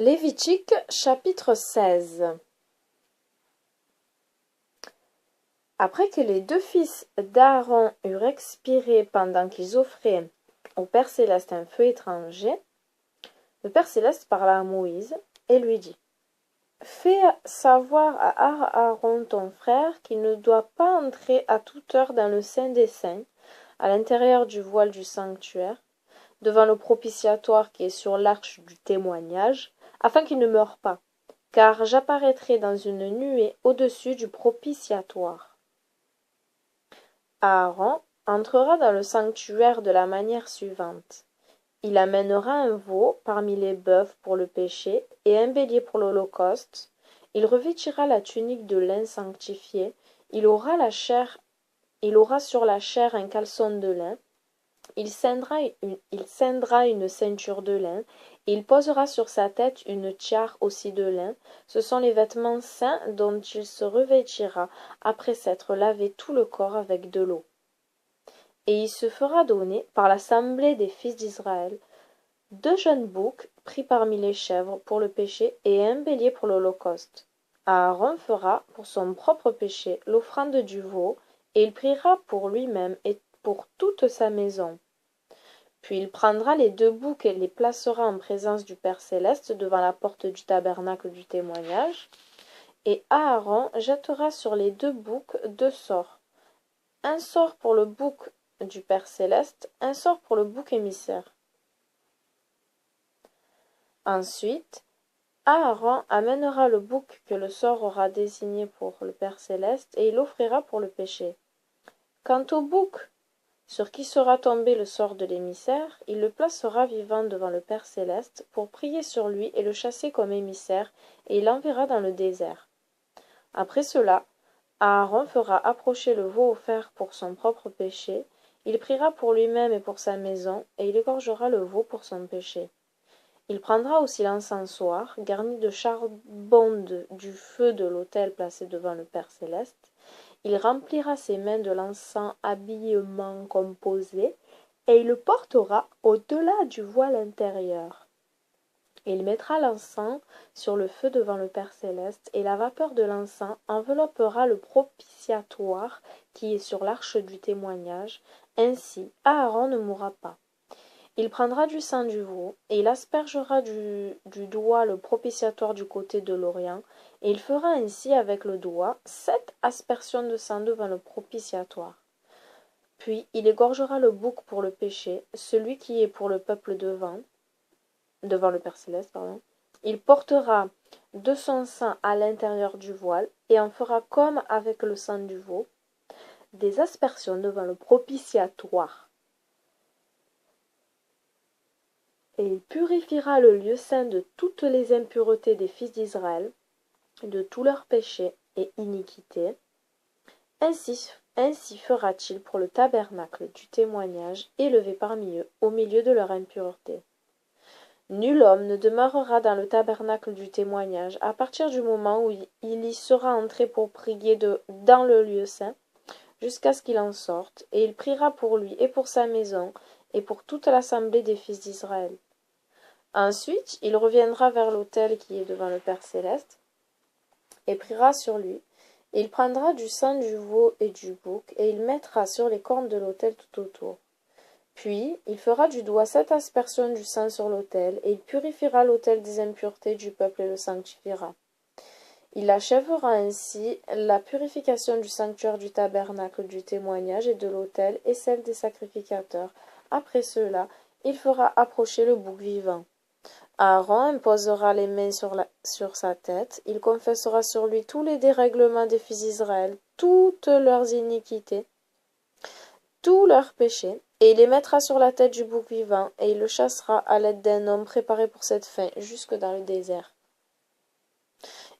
Lévitique chapitre 16. Après que les deux fils d'Aaron eurent expiré pendant qu'ils offraient au Père Céleste un feu étranger, le Père Céleste parla à Moïse et lui dit: Fais savoir à Aaron ton frère qu'il ne doit pas entrer à toute heure dans le Saint des Saints, à l'intérieur du voile du sanctuaire, devant le propitiatoire qui est sur l'arche du témoignage, afin qu'il ne meure pas, car j'apparaîtrai dans une nuée au-dessus du propitiatoire. Aaron entrera dans le sanctuaire de la manière suivante. Il amènera un veau parmi les bœufs pour le péché et un bélier pour l'holocauste. Il revêtira la tunique de lin sanctifié. Il aura sur la chair un caleçon de lin. Il ceindra une ceinture de lin, et il posera sur sa tête une tiare aussi de lin. Ce sont les vêtements saints dont il se revêtira après s'être lavé tout le corps avec de l'eau. Et il se fera donner, par l'assemblée des fils d'Israël, 2 jeunes boucs pris parmi les chèvres pour le péché et un bélier pour l'holocauste. Aaron fera pour son propre péché l'offrande du veau, et il priera pour lui-même et pour toute sa maison. Puis il prendra les 2 boucs et les placera en présence du Père Céleste devant la porte du tabernacle du témoignage, et Aaron jettera sur les 2 boucs 2 sorts, un sort pour le bouc du Père Céleste, un sort pour le bouc émissaire. Ensuite, Aaron amènera le bouc que le sort aura désigné pour le Père Céleste, et il l'offrira pour le péché. Quant au bouc sur qui sera tombé le sort de l'émissaire, il le placera vivant devant le Père Céleste pour prier sur lui et le chasser comme émissaire, et il l'enverra dans le désert. Après cela, Aaron fera approcher le veau offert pour son propre péché, il priera pour lui-même et pour sa maison, et il égorgera le veau pour son péché. Il prendra aussi l'encensoir, garni de charbon du feu de l'autel placé devant le Père Céleste. Il remplira ses mains de l'encens habillement composé, et il le portera au-delà du voile intérieur. Il mettra l'encens sur le feu devant le Père Céleste, et la vapeur de l'encens enveloppera le propitiatoire qui est sur l'arche du témoignage. Ainsi, Aaron ne mourra pas. Il prendra du sang du veau, et il aspergera du doigt le propitiatoire du côté de l'Orient, et il fera ainsi avec le doigt 7 aspersions de sang devant le propitiatoire. Puis il égorgera le bouc pour le péché, celui qui est pour le peuple devant le Père Céleste, pardon. Il portera de son sang à l'intérieur du voile, et en fera comme avec le sang du veau, des aspersions devant le propitiatoire. Et il purifiera le lieu saint de toutes les impuretés des fils d'Israël, de tous leurs péchés et iniquités. Ainsi fera-t-il pour le tabernacle du témoignage élevé parmi eux, au milieu de leur impureté. Nul homme ne demeurera dans le tabernacle du témoignage à partir du moment où il y sera entré pour prier dans le lieu saint, jusqu'à ce qu'il en sorte, et il priera pour lui et pour sa maison, et pour toute l'assemblée des fils d'Israël. Ensuite, il reviendra vers l'autel qui est devant le Père Céleste, et priera sur lui. Et il prendra du sang du veau et du bouc, et il mettra sur les cornes de l'autel tout autour. Puis, il fera du doigt 7 aspersions du sang sur l'autel, et il purifiera l'autel des impuretés du peuple et le sanctifiera. Il achèvera ainsi la purification du sanctuaire du tabernacle du témoignage et de l'autel, et celle des sacrificateurs. Après cela, il fera approcher le bouc vivant. Aaron imposera les mains sur sa tête, il confessera sur lui tous les dérèglements des fils d'Israël, toutes leurs iniquités, tous leurs péchés, et il les mettra sur la tête du bouc vivant, et il le chassera à l'aide d'un homme préparé pour cette fin, jusque dans le désert.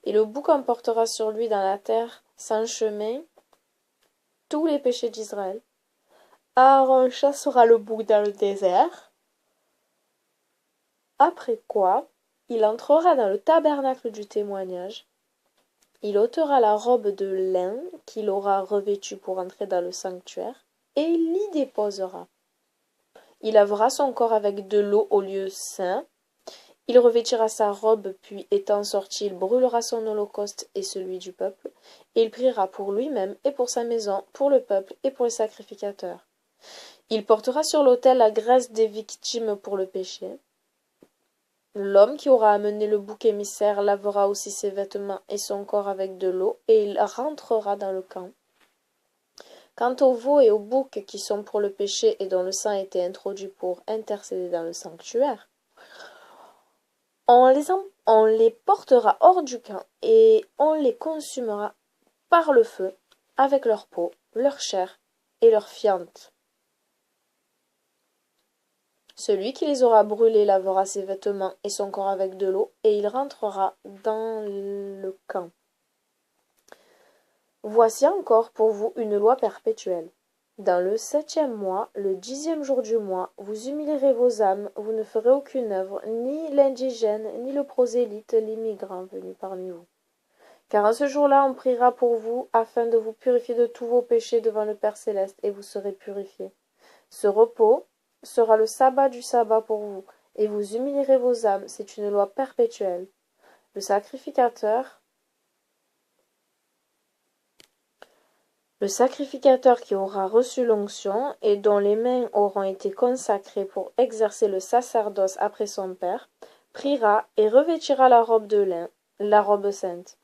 Et le bouc emportera sur lui dans la terre, sans chemin, tous les péchés d'Israël. Aaron chassera le bouc dans le désert, après quoi il entrera dans le tabernacle du témoignage, il ôtera la robe de lin qu'il aura revêtue pour entrer dans le sanctuaire, et il l'y déposera. Il lavera son corps avec de l'eau au lieu saint, Il revêtira sa robe, puis, étant sorti, il brûlera son holocauste et celui du peuple, et il priera pour lui-même et pour sa maison, pour le peuple et pour les sacrificateurs. Il portera sur l'autel la graisse des victimes pour le péché. L'homme qui aura amené le bouc émissaire lavera aussi ses vêtements et son corps avec de l'eau, et il rentrera dans le camp. Quant aux veaux et aux boucs qui sont pour le péché et dont le sang a été introduit pour intercéder dans le sanctuaire, on les portera hors du camp et on les consumera par le feu, avec leur peau, leur chair et leur fiente. Celui qui les aura brûlés lavera ses vêtements et son corps avec de l'eau, et il rentrera dans le camp. Voici encore pour vous une loi perpétuelle. Dans le 7e mois, le 10e jour du mois, vous humilierez vos âmes, vous ne ferez aucune œuvre, ni l'indigène, ni le prosélyte, l'immigrant venu parmi vous. Car à ce jour-là, on priera pour vous, afin de vous purifier de tous vos péchés devant le Père céleste, et vous serez purifiés. Ce repos sera le sabbat du sabbat pour vous, et vous humilierez vos âmes, c'est une loi perpétuelle. Le sacrificateur qui aura reçu l'onction et dont les mains auront été consacrées pour exercer le sacerdoce après son père, priera et revêtira la robe de lin, la robe sainte.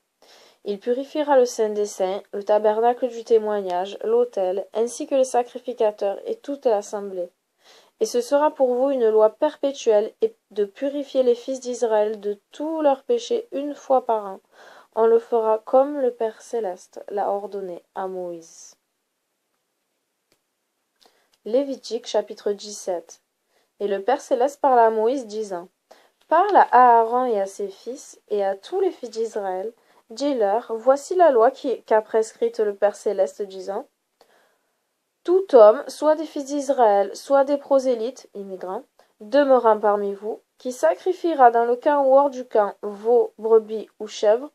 Il purifiera le Saint des Saints, le tabernacle du témoignage, l'autel, ainsi que les sacrificateurs et toute l'assemblée. Et ce sera pour vous une loi perpétuelle et de purifier les fils d'Israël de tous leurs péchés une fois par an. On le fera comme le Père céleste l'a ordonné à Moïse. Lévitique chapitre 17. Et le Père céleste parla à Moïse disant, parle à Aaron et à ses fils et à tous les fils d'Israël, dis-leur, voici la loi qu'a prescrite le Père céleste disant, tout homme, soit des fils d'Israël, soit des prosélytes, immigrants, demeurant parmi vous, qui sacrifiera dans le camp ou hors du camp veau, brebis ou chèvres,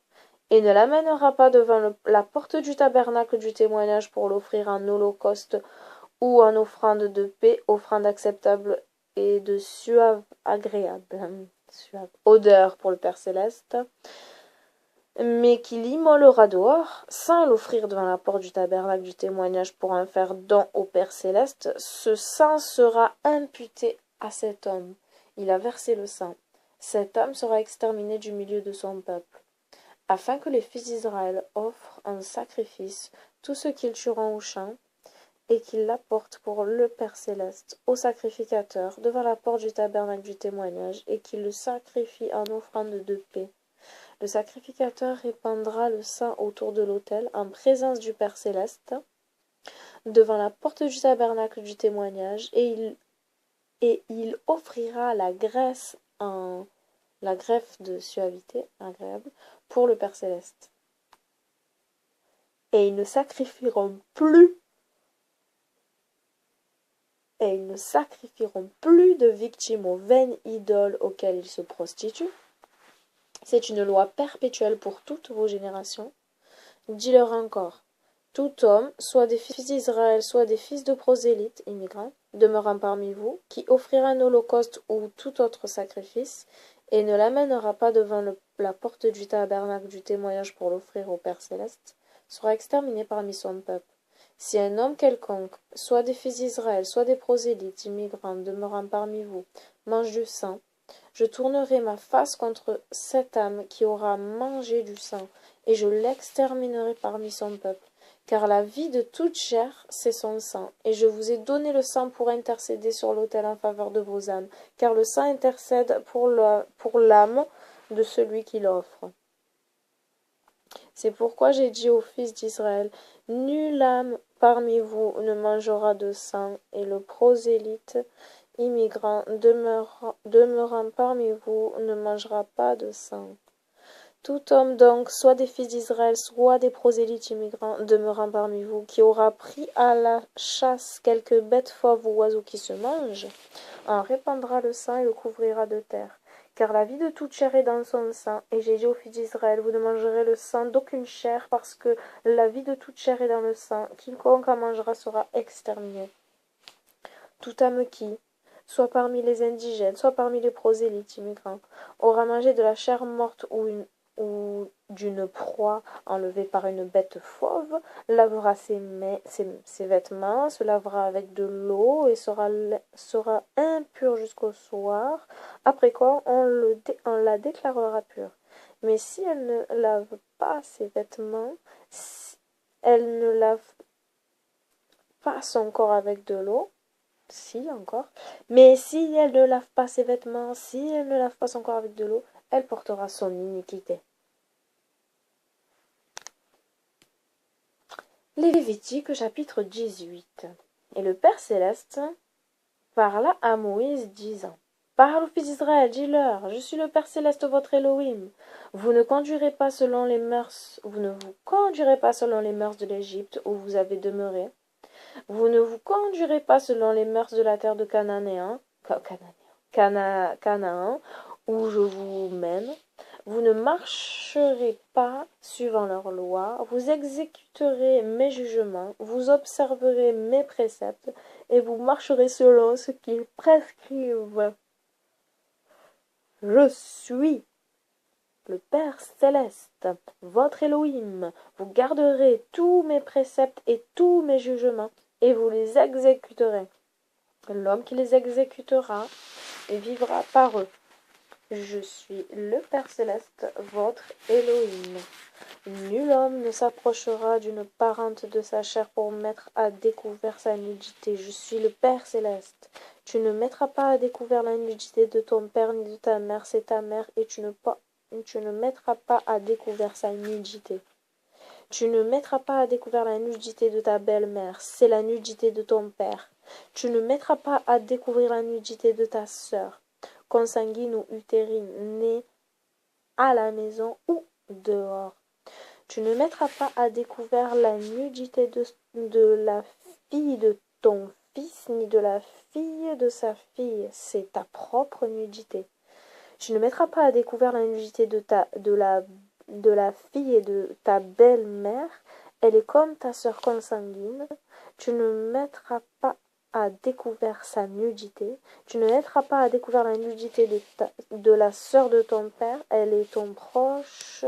et ne l'amènera pas devant la porte du tabernacle du témoignage pour l'offrir en holocauste ou en offrande de paix, offrande acceptable et de suave agréable, suave odeur pour le Père céleste, mais qu'il l'immolera dehors, sans l'offrir devant la porte du tabernacle du témoignage pour en faire don au Père céleste, ce sang sera imputé à cet homme. Il a versé le sang. Cet homme sera exterminé du milieu de son peuple, afin que les fils d'Israël offrent en sacrifice tout ce qu'ils tueront au champ, et qu'ils l'apportent pour le Père céleste au sacrificateur devant la porte du tabernacle du témoignage, et qu'il le sacrifie en offrande de paix. Le sacrificateur répandra le sang autour de l'autel en présence du Père céleste, devant la porte du tabernacle du témoignage, et il offrira la greffe de suavité agréable pour le Père céleste. Et ils ne sacrifieront plus de victimes aux vaines idoles auxquelles ils se prostituent. C'est une loi perpétuelle pour toutes vos générations. Dis-leur encore, tout homme, soit des fils d'Israël, soit des fils de prosélytes, immigrants, demeurant parmi vous, qui offrira un holocauste ou tout autre sacrifice, et ne l'amènera pas devant la porte du tabernacle du témoignage pour l'offrir au Père céleste, sera exterminé parmi son peuple. Si un homme quelconque, soit des fils d'Israël, soit des prosélytes, immigrants, demeurant parmi vous, mange du sang, je tournerai ma face contre cette âme qui aura mangé du sang, et je l'exterminerai parmi son peuple. Car la vie de toute chair, c'est son sang, et je vous ai donné le sang pour intercéder sur l'autel en faveur de vos âmes, car le sang intercède pour l'âme de celui qui l'offre. C'est pourquoi j'ai dit aux fils d'Israël, nulle âme parmi vous ne mangera de sang, et le prosélyte immigrant demeurant parmi vous ne mangera pas de sang. Tout homme donc, soit des fils d'Israël, soit des prosélytes immigrants demeurant parmi vous, qui aura pris à la chasse quelque bête fauve ou oiseau qui se mange, en répandra le sang et le couvrira de terre. Car la vie de toute chair est dans son sang. Et j'ai dit aux fils d'Israël, vous ne mangerez le sang d'aucune chair, parce que la vie de toute chair est dans le sang. Quiconque en mangera sera exterminé. Toute âme qui, soit parmi les indigènes, soit parmi les prosélytes immigrants, aura mangé de la chair morte ou d'une proie enlevée par une bête fauve, lavera ses vêtements, se lavera avec de l'eau et sera impur jusqu'au soir, après quoi on la déclarera pure. Mais si elle ne lave pas ses vêtements, si elle ne lave pas son corps avec de l'eau, si encore, mais si elle ne lave pas ses vêtements, si elle ne lave pas son corps avec de l'eau, elle portera son iniquité. Lévitique chapitre 18. Et le Père Céleste parla à Moïse disant, parle aux fils d'Israël, dis-leur, je suis le Père Céleste votre Elohim. Vous ne conduirez pas selon les mœurs, vous ne vous conduirez pas selon les mœurs de l'Égypte où vous avez demeuré. Vous ne vous conduirez pas selon les mœurs de la terre de Canaan, où je vous mène. Vous ne marcherez pas suivant leurs lois, vous exécuterez mes jugements, vous observerez mes préceptes, et vous marcherez selon ce qu'ils prescrivent. Je suis le Père Céleste, votre Elohim. Vous garderez tous mes préceptes et tous mes jugements, et vous les exécuterez. L'homme qui les exécutera vivra par eux. Je suis le Père Céleste, votre Elohim. Nul homme ne s'approchera d'une parente de sa chair pour mettre à découvert sa nudité. Je suis le Père Céleste. Tu ne mettras pas à découvert la nudité de ton père ni de ta mère, c'est ta mère, et tu ne mettras pas à découvert sa nudité. Tu ne mettras pas à découvert la nudité de ta belle-mère, c'est la nudité de ton père. Tu ne mettras pas à découvrir la nudité de ta sœur, consanguine ou utérine, née à la maison ou dehors. Tu ne mettras pas à découvert la nudité de la fille de ton fils, ni de la fille de sa fille, c'est ta propre nudité. Tu ne mettras pas à découvert la nudité de la fille et de ta belle-mère, elle est comme ta sœur consanguine. Tu ne mettras pas à découvert sa nudité. Tu ne mettras pas à découvert la nudité de la sœur de ton père, elle est ton proche,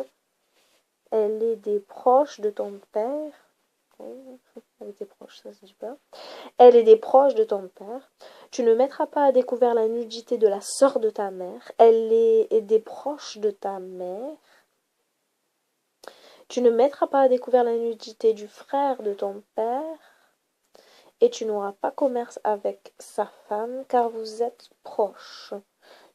elle est des proches de ton père. Elle était proche, ça se dit pas. Elle est des proches de ton père. Tu ne mettras pas à découvert la nudité de la sœur de ta mère. Elle est des proches de ta mère. Tu ne mettras pas à découvert la nudité du frère de ton père. Et tu n'auras pas commerce avec sa femme, car vous êtes proches.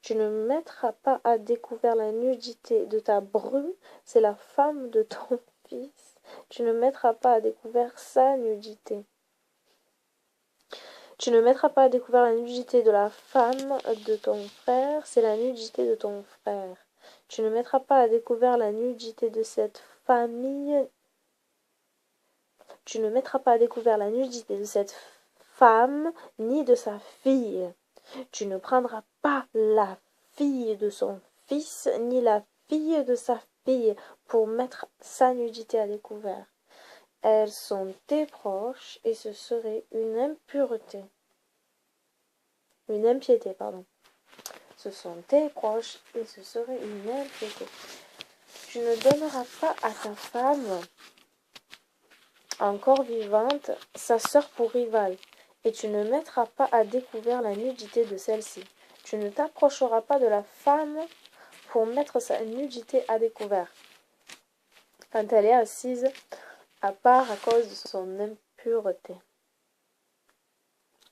Tu ne mettras pas à découvert la nudité de ta bru, c'est la femme de ton fils. Tu ne mettras pas à découvert sa nudité. Tu ne mettras pas à découvert la nudité de la femme de ton frère, c'est la nudité de ton frère. Tu ne mettras pas à découvert la nudité de cette famille. Tu ne mettras pas à découvert la nudité de cette femme ni de sa fille. Tu ne prendras pas la fille de son fils ni la fille de sa fille pour mettre sa nudité à découvert. Elles sont tes proches et ce serait une impureté. Une impiété, pardon. Ce sont tes proches et ce serait une impiété. Tu ne donneras pas à ta femme encore vivante sa sœur pour rivale, et tu ne mettras pas à découvert la nudité de celle-ci. Tu ne t'approcheras pas de la femme pour mettre sa nudité à découvert, quand elle est assise à part à cause de son impureté.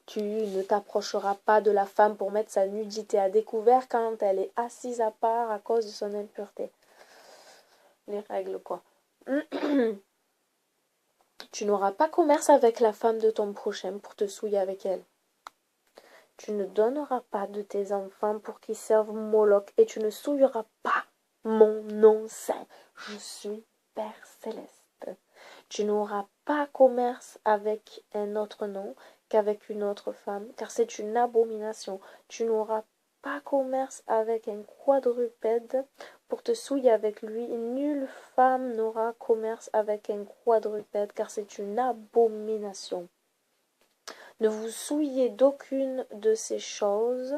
Tu ne t'approcheras pas de la femme pour mettre sa nudité à découvert quand elle est assise à part à cause de son impureté. Les règles, quoi. Tu n'auras pas commerce avec la femme de ton prochain pour te souiller avec elle. Tu ne donneras pas de tes enfants pour qu'ils servent Moloch, et tu ne souilleras pas mon nom saint. Je suis Père Céleste. Tu n'auras pas commerce avec un autre nom qu'avec une autre femme, car c'est une abomination. Tu n'auras pas commerce avec un quadrupède pour te souiller avec lui. Nulle femme n'aura commerce avec un quadrupède, car c'est une abomination. Ne vous souillez d'aucune de ces choses,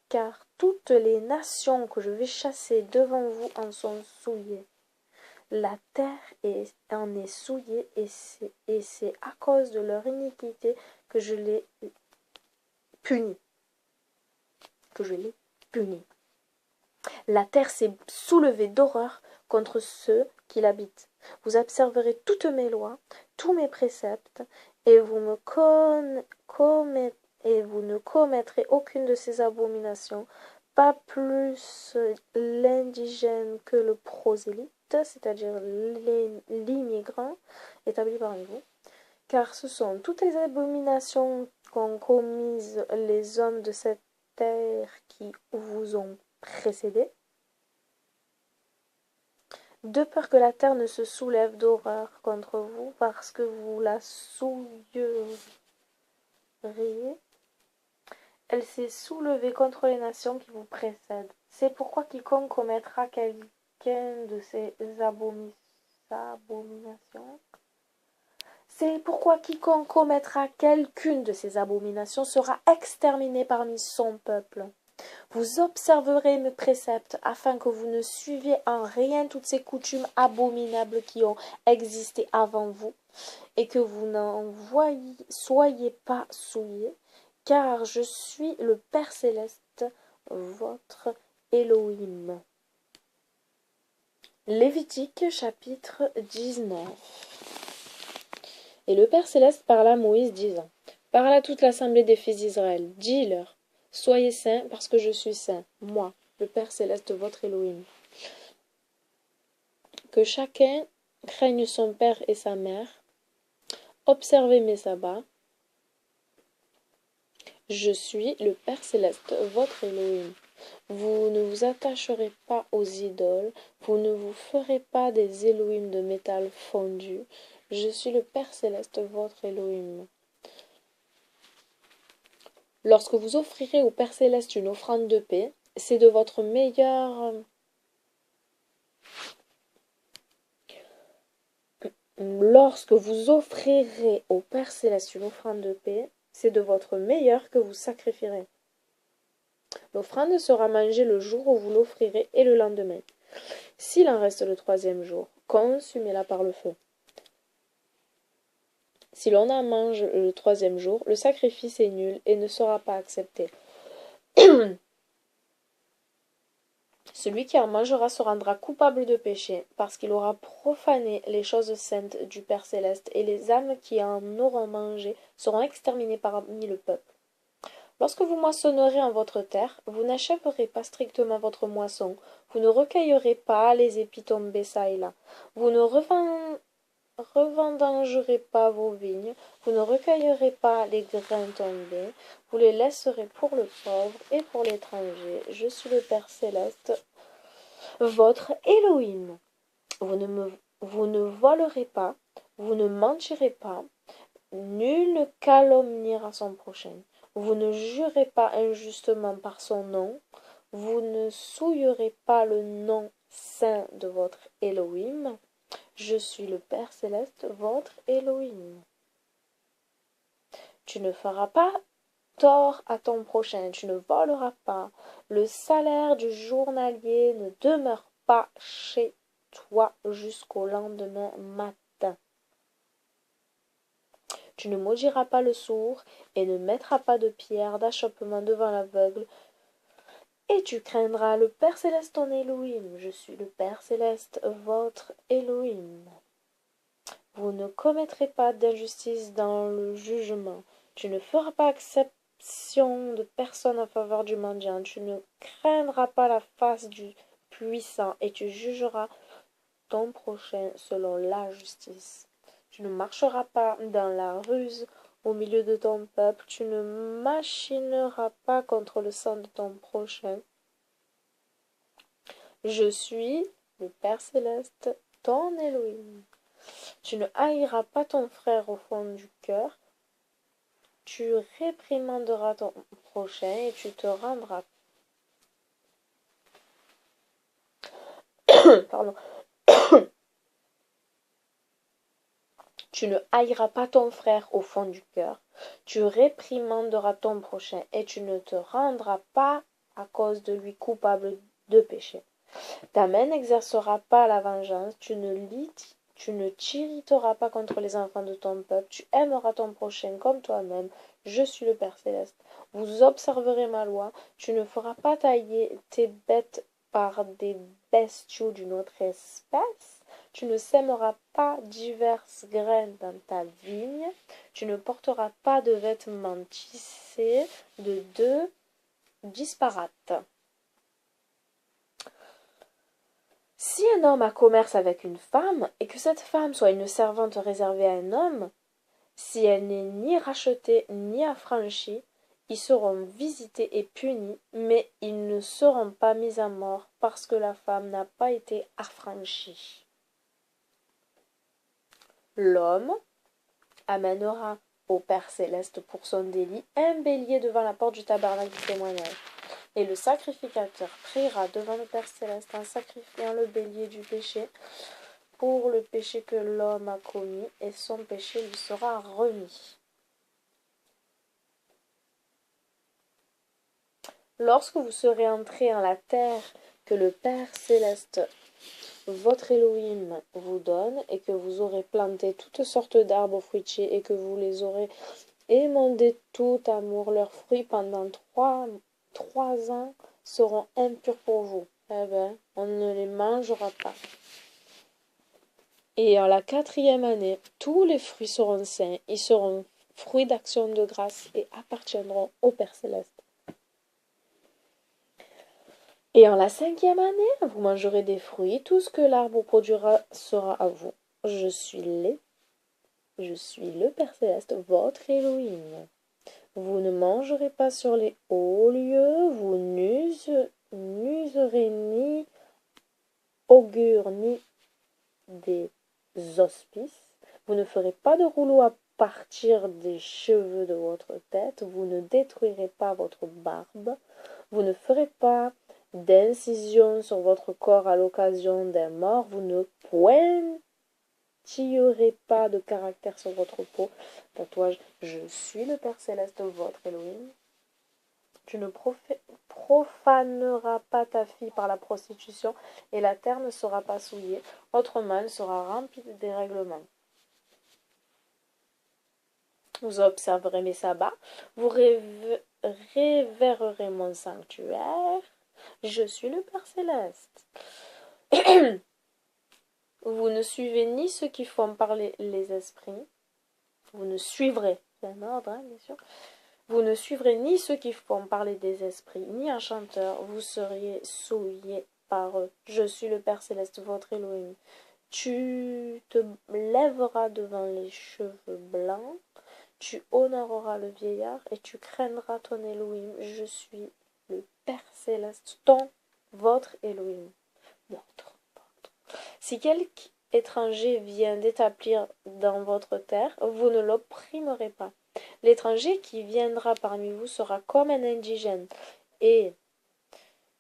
car toutes les nations que je vais chasser devant vous en sont souillées. La terre en est souillée, et c'est à cause de leur iniquité que je les punis. La terre s'est soulevée d'horreur contre ceux qui l'habitent. Vous observerez toutes mes lois, tous mes préceptes, et vous ne commettrez aucune de ces abominations, pas plus l'indigène que le prosélyte, c'est-à-dire l'immigrant établi parmi vous, car ce sont toutes les abominations qu'ont commises les hommes de cette terre qui vous ont précédés, de peur que la terre ne se soulève d'horreur contre vous, parce que vous la souilleriez. Elle s'est soulevée contre les nations qui vous précèdent. C'est pourquoi quiconque commettra quelqu'un de ces abominations, c'est pourquoi quiconque commettra quelqu'une de ces abominations sera exterminé parmi son peuple. Vous observerez mes préceptes, afin que vous ne suiviez en rien toutes ces coutumes abominables qui ont existé avant vous, et que vous n'en soyez pas souillés, car je suis le Père céleste, votre Elohim. Lévitique chapitre 19. Et le Père céleste parla à Moïse, disant: Parle à toute l'assemblée des fils d'Israël, dis-leur: Soyez saints, parce que je suis saint, moi, le Père céleste, votre Elohim. Que chacun craigne son père et sa mère. Observez mes sabbats. Je suis le Père céleste, votre Elohim. Vous ne vous attacherez pas aux idoles, vous ne vous ferez pas des Elohim de métal fondu. Je suis le Père céleste, votre Elohim. Lorsque vous offrirez au Père céleste une offrande de paix, c'est de votre meilleur... Lorsque vous offrirez au Père céleste une offrande de paix, c'est de votre meilleur que vous sacrifierez. L'offrande sera mangée le jour où vous l'offrirez et le lendemain. S'il en reste le troisième jour, consumez-la par le feu. Si l'on en mange le troisième jour, le sacrifice est nul et ne sera pas accepté. Celui qui en mangera se rendra coupable de péché, parce qu'il aura profané les choses saintes du Père céleste, et les âmes qui en auront mangé seront exterminées parmi le peuple. Lorsque vous moissonnerez en votre terre, vous n'achèverez pas strictement votre moisson, vous ne recueillerez pas les épis tombés çà et là, vous ne revendangerez pas vos vignes, vous ne recueillerez pas les grains tombés, vous les laisserez pour le pauvre et pour l'étranger. Je suis le Père céleste, votre Elohim. Vous ne volerez pas, vous ne mentirez pas, nul ne calomniera son prochain. Vous ne jurez pas injustement par son nom, vous ne souillerez pas le nom saint de votre Elohim. Je suis le Père céleste, votre Elohim. Tu ne feras pas tort à ton prochain, tu ne voleras pas. Le salaire du journalier ne demeure pas chez toi jusqu'au lendemain matin. Tu ne maudiras pas le sourd et ne mettras pas de pierre d'achoppement devant l'aveugle. Et tu craindras le Père céleste ton Elohim. Je suis le Père céleste, votre Elohim. Vous ne commettrez pas d'injustice dans le jugement. Tu ne feras pas exception de personne en faveur du mendiant. Tu ne craindras pas la face du puissant, et tu jugeras ton prochain selon la justice. Tu ne marcheras pas dans la ruse au milieu de ton peuple. Tu ne machineras pas contre le sang de ton prochain. Je suis le Père céleste, ton Elohim. Tu ne haïras pas ton frère au fond du cœur. Tu réprimanderas ton prochain et tu te rendras pardon. Tu ne haïras pas ton frère au fond du cœur. Tu réprimanderas ton prochain et tu ne te rendras pas à cause de lui coupable de péché. Ta main n'exercera pas la vengeance, tu ne t'irriteras pas contre les enfants de ton peuple, tu aimeras ton prochain comme toi-même. Je suis le Père céleste. Vous observerez ma loi, tu ne feras pas tailler tes bêtes par des bestiaux d'une autre espèce. Tu ne sèmeras pas diverses graines dans ta vigne. Tu ne porteras pas de vêtements tissés de deux disparates. Si un homme a commerce avec une femme, et que cette femme soit une servante réservée à un homme, si elle n'est ni rachetée ni affranchie, ils seront visités et punis, mais ils ne seront pas mis à mort parce que la femme n'a pas été affranchie. L'homme amènera au Père céleste pour son délit un bélier devant la porte du tabernacle du témoignage. Et le sacrificateur priera devant le Père céleste en sacrifiant le bélier du péché pour le péché que l'homme a commis, et son péché lui sera remis. Lorsque vous serez entrés en la terre que le Père céleste, votre Elohim, vous donne, et que vous aurez planté toutes sortes d'arbres fruitiers, et que vous les aurez émondés tout amour, leurs fruits pendant trois ans seront impurs pour vous. Eh bien, on ne les mangera pas. Et en la 4e année, tous les fruits seront saints, ils seront fruits d'action de grâce et appartiendront au Père céleste. Et en la 5e année, vous mangerez des fruits, tout ce que l'arbre produira sera à vous. Je suis le Père céleste, votre Elohim. Vous ne mangerez pas sur les hauts lieux, vous n'userez ni augure ni des hospices, vous ne ferez pas de rouleau à partir des cheveux de votre tête, vous ne détruirez pas votre barbe, vous ne ferez pas d'incision sur votre corps à l'occasion d'un mort, vous ne pointillerez pas de caractère sur votre peau. Tatouage, je suis le Père céleste, votre Elohim. Tu ne profaneras pas ta fille par la prostitution, et la terre ne sera pas souillée, autrement elle sera remplie de dérèglements. Vous observerez mes sabbats, vous révérerez mon sanctuaire. Je suis le Père céleste. Vous ne suivez ni ceux qui font parler les esprits. Vous ne suivrez, c'est un ordre, hein, bien sûr. Vous ne suivrez ni ceux qui font parler des esprits, ni un chanteur. Vous seriez souillés par eux. Je suis le Père céleste, votre Elohim. Tu te lèveras devant les cheveux blancs. Tu honoreras le vieillard et tu craindras ton Elohim. Je suis le Père céleste, votre Elohim. Votre. Si quelque étranger vient d'établir dans votre terre, vous ne l'opprimerez pas. L'étranger qui viendra parmi vous sera comme un indigène, et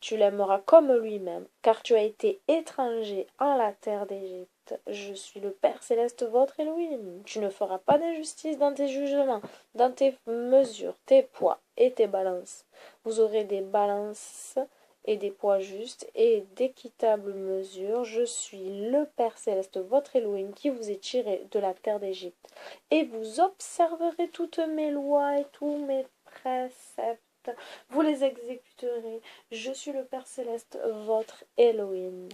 tu l'aimeras comme lui-même, car tu as été étranger en la terre d'Égypte. Je suis le Père céleste, votre Elohim. Tu ne feras pas d'injustice dans tes jugements, dans tes mesures, tes poids et tes balances. Vous aurez des balances et des poids justes et d'équitables mesures. Je suis le Père céleste, votre Elohim, qui vous est tiré de la terre d'Égypte. Et vous observerez toutes mes lois et tous mes préceptes. Vous les exécuterez. Je suis le Père céleste, votre Elohim.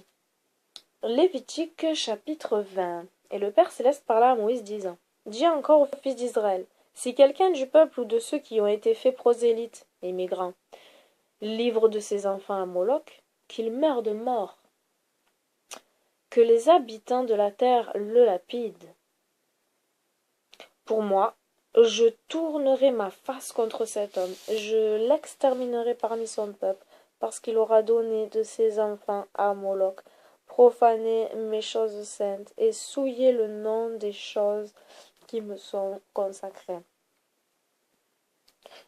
Lévitique chapitre 20. Et le Père céleste parla à Moïse disant, dis encore aux fils d'Israël, si quelqu'un du peuple ou de ceux qui ont été faits prosélytes, immigrants, livre de ses enfants à Moloch, qu'il meure de mort, que les habitants de la terre le lapident. Pour moi, je tournerai ma face contre cet homme, je l'exterminerai parmi son peuple, parce qu'il aura donné de ses enfants à Moloch, profané mes choses saintes, et souillé le nom des choses qui me sont consacrées.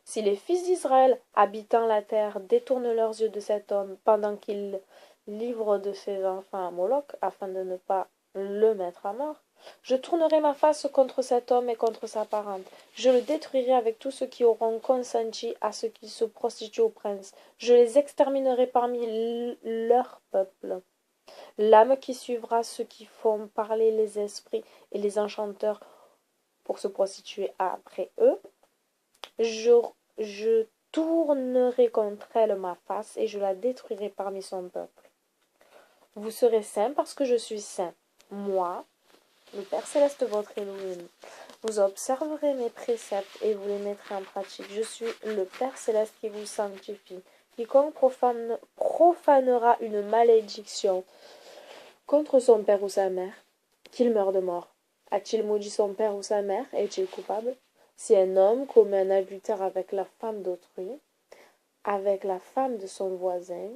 Si les fils d'Israël, habitant la terre, détournent leurs yeux de cet homme, pendant qu'il livre de ses enfants à Moloch, afin de ne pas le mettre à mort. Je tournerai ma face contre cet homme et contre sa parente. Je le détruirai avec tous ceux qui auront consenti à ce qu'il se prostitue au prince. Je les exterminerai parmi leur peuple. L'âme qui suivra ceux qui font parler les esprits et les enchanteurs pour se prostituer après eux, je tournerai contre elle ma face et je la détruirai parmi son peuple. Vous serez saints parce que je suis saint. Moi, le Père Céleste, votre Elohim, vous observerez mes préceptes et vous les mettrez en pratique. Je suis le Père Céleste qui vous sanctifie. Quiconque profanera une malédiction contre son père ou sa mère, qu'il meure de mort. A-t-il maudit son père ou sa mère? Est-il coupable? Si un homme commet un adultère avec la femme d'autrui, avec la femme de son voisin,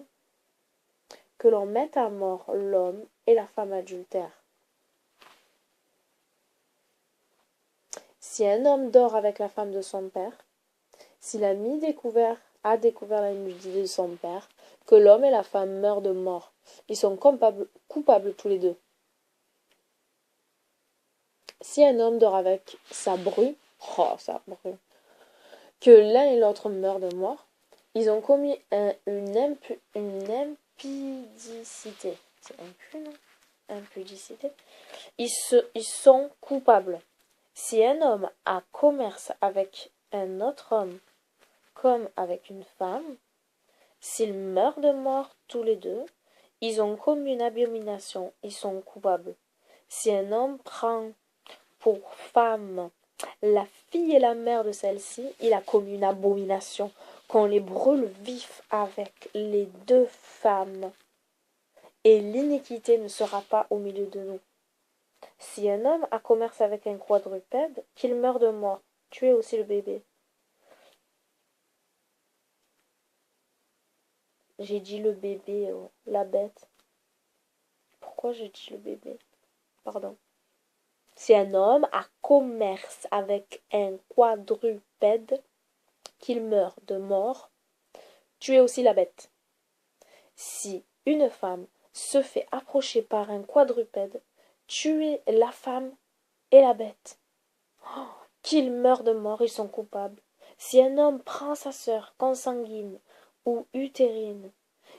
que l'on mette à mort l'homme et la femme adultère. Si un homme dort avec la femme de son père, s'il a découvert la nudité de son père, que l'homme et la femme meurent de mort. Ils sont coupables tous les deux. Si un homme dort avec sa bru, que l'un et l'autre meurent de mort, ils ont commis une impudicité. C'est impu, non? Impudicité. Ils sont coupables. Si un homme a commerce avec un autre homme, comme avec une femme, s'ils meurent de mort tous les deux, ils ont commis une abomination, ils sont coupables. Si un homme prend pour femme la fille et la mère de celle-ci, il a commis une abomination, qu'on les brûle vifs avec les deux femmes, et l'iniquité ne sera pas au milieu de nous. Si un homme a commerce avec un quadrupède, qu'il meure de mort, tuez aussi le bébé. J'ai dit le bébé, la bête. Pourquoi j'ai dit le bébé? Pardon. Si un homme a commerce avec un quadrupède, qu'il meure de mort, tuez aussi la bête. Si une femme se fait approcher par un quadrupède, tuez la femme et la bête. Oh, qu'ils meurent de mort, ils sont coupables. Si un homme prend sa sœur consanguine ou utérine,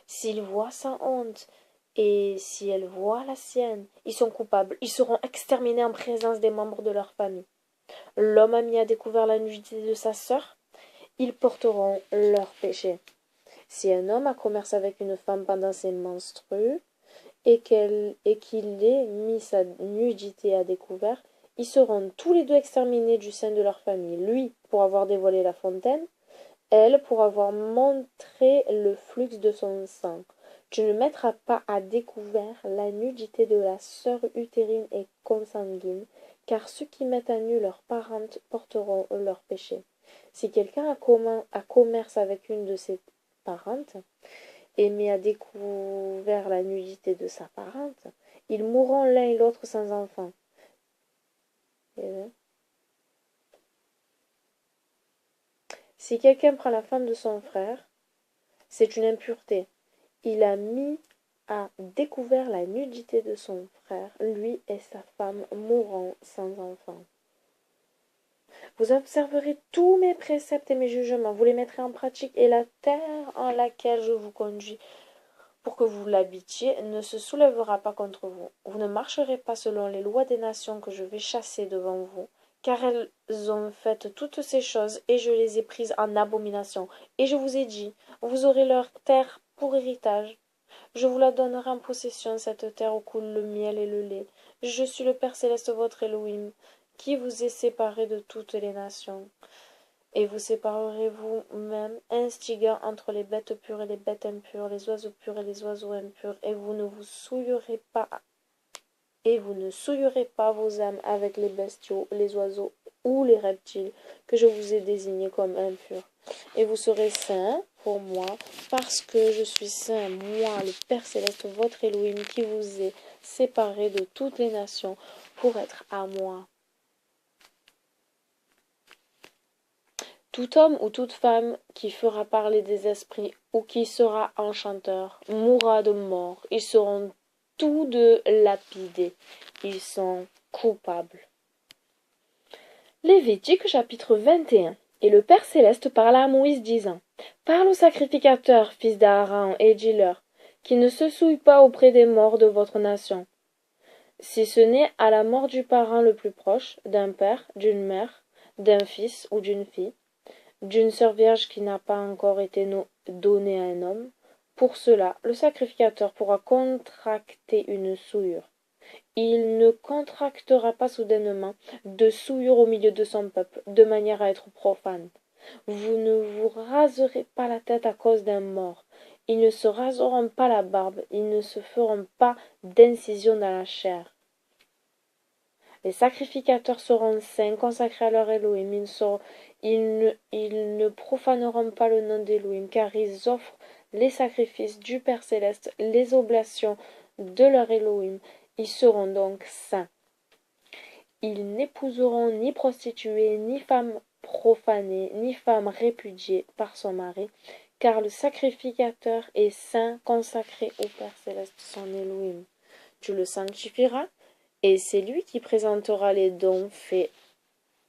s'il voit sa honte et si elle voit la sienne, ils sont coupables. Ils seront exterminés en présence des membres de leur famille. L'homme a mis à découvert la nudité de sa sœur, ils porteront leur péché. Si un homme a commerce avec une femme pendant ses menstrues et qu'il ait mis sa nudité à découvert, ils seront tous les deux exterminés du sein de leur famille. Lui, pour avoir dévoilé la fontaine, elle, pour avoir montré le flux de son sang. Tu ne mettras pas à découvert la nudité de la sœur utérine et consanguine, car ceux qui mettent à nu leurs parentes porteront leur péché. Si quelqu'un a commerce avec une de ses parentes, et met à découvert la nudité de sa parente, ils mourront l'un et l'autre sans enfant. Si quelqu'un prend la femme de son frère, c'est une impureté. Il a mis à découvert la nudité de son frère, lui et sa femme mourront sans enfant. Vous observerez tous mes préceptes et mes jugements, vous les mettrez en pratique, et la terre en laquelle je vous conduis pour que vous l'habitiez ne se soulèvera pas contre vous. Vous ne marcherez pas selon les lois des nations que je vais chasser devant vous, car elles ont fait toutes ces choses, et je les ai prises en abomination. Et je vous ai dit, vous aurez leur terre pour héritage. Je vous la donnerai en possession, cette terre où coule le miel et le lait. Je suis le Père Céleste, votre Elohim, qui vous est séparé de toutes les nations. Et vous séparerez vous-même, instiguant entre les bêtes pures et les bêtes impures, les oiseaux purs et les oiseaux impurs, et vous ne souillerez pas vos âmes avec les bestiaux, les oiseaux ou les reptiles que je vous ai désignés comme impurs. Et vous serez saints pour moi, parce que je suis saint, moi, le Père Céleste, votre Elohim, qui vous ai séparé de toutes les nations pour être à moi. Tout homme ou toute femme qui fera parler des esprits ou qui sera enchanteur mourra de mort. Ils seront tous deux lapidés. Ils sont coupables. Lévitique chapitre 21. Et le Père céleste parla à Moïse disant, parle au sacrificateur, fils d'Aaron, et dis-leur, qui ne se souille pas auprès des morts de votre nation, si ce n'est à la mort du parent le plus proche, d'un père, d'une mère, d'un fils ou d'une fille, d'une sœur vierge qui n'a pas encore été donnée à un homme. Pour cela, le sacrificateur pourra contracter une souillure. Il ne contractera pas soudainement de souillure au milieu de son peuple, de manière à être profane. Vous ne vous raserez pas la tête à cause d'un mort. Ils ne se raseront pas la barbe, ils ne se feront pas d'incision dans la chair. Les sacrificateurs seront saints, consacrés à leur Elohim. Ils ne profaneront pas le nom d'Elohim, car ils offrent les sacrifices du Père céleste, les oblations de leur Elohim. Ils seront donc saints. Ils n'épouseront ni prostituée, ni femme profanée, ni femme répudiée par son mari, car le sacrificateur est saint, consacré au Père céleste, son Elohim. Tu le sanctifieras, et c'est lui qui présentera les dons faits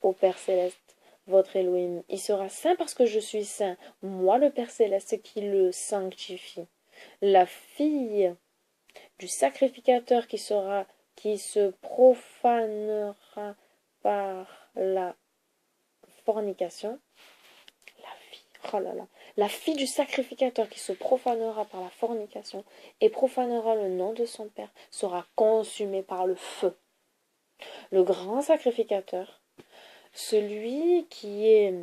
au Père céleste, votre Elohim. Il sera saint parce que je suis saint, moi le Père céleste qui le sanctifie. La fille du sacrificateur qui se profanera par la fornication, la fille du sacrificateur qui se profanera par la fornication et profanera le nom de son père sera consumée par le feu. Le grand sacrificateur, celui qui est,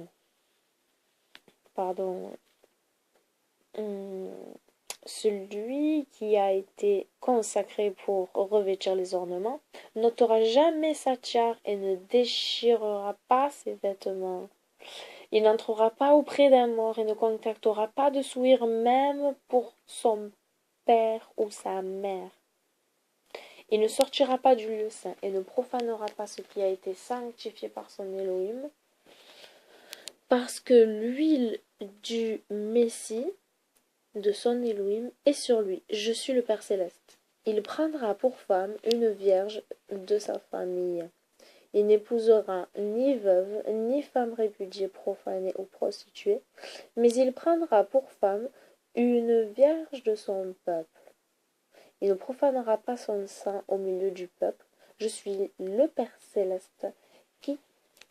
celui qui a été consacré pour revêtir les ornements, n'ôtera jamais sa tiare et ne déchirera pas ses vêtements. Il n'entrera pas auprès d'un mort et ne contactera pas de souillure même pour son père ou sa mère. Il ne sortira pas du lieu saint et ne profanera pas ce qui a été sanctifié par son Elohim, parce que l'huile du Messie de son Elohim est sur lui. Je suis le Père céleste. Il prendra pour femme une vierge de sa famille. Il n'épousera ni veuve, ni femme répudiée, profanée ou prostituée, mais il prendra pour femme une vierge de son peuple. Il ne profanera pas son sang au milieu du peuple. Je suis le Père céleste qui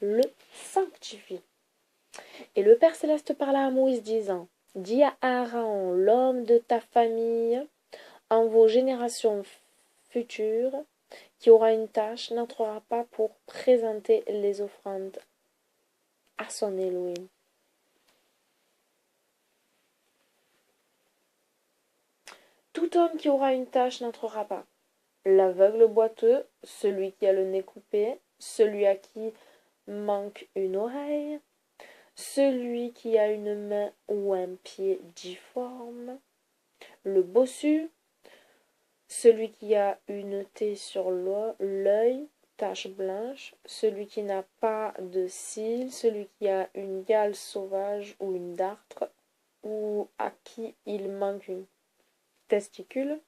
le sanctifie. Et le Père céleste parla à Moïse disant, dis à Aaron, l'homme de ta famille, en vos générations futures, qui aura une tâche, n'entrera pas pour présenter les offrandes à son Elohim. Tout homme qui aura une tâche n'entrera pas. L'aveugle boiteux, celui qui a le nez coupé, celui à qui manque une oreille, celui qui a une main ou un pied difforme, le bossu, celui qui a une taie sur l'œil, tache blanche, celui qui n'a pas de cils, celui qui a une gale sauvage ou une dartre, ou à qui il manque une testicule,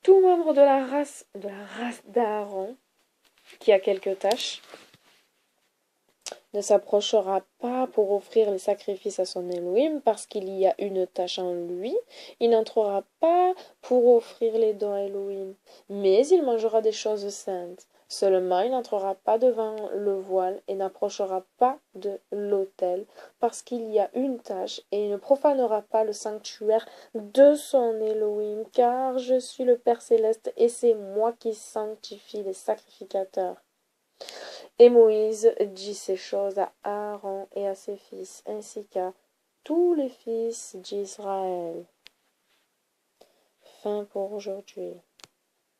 tout membre de la race d'Aaron qui a quelques taches ne s'approchera pas pour offrir les sacrifices à son Elohim parce qu'il y a une tache en lui. Il n'entrera pas pour offrir les dons à Elohim, mais il mangera des choses saintes. Seulement, il n'entrera pas devant le voile et n'approchera pas de l'autel parce qu'il y a une tache, et il ne profanera pas le sanctuaire de son Elohim, car je suis le Père céleste et c'est moi qui sanctifie les sacrificateurs. Et Moïse dit ces choses à Aaron et à ses fils, ainsi qu'à tous les fils d'Israël. Fin pour aujourd'hui.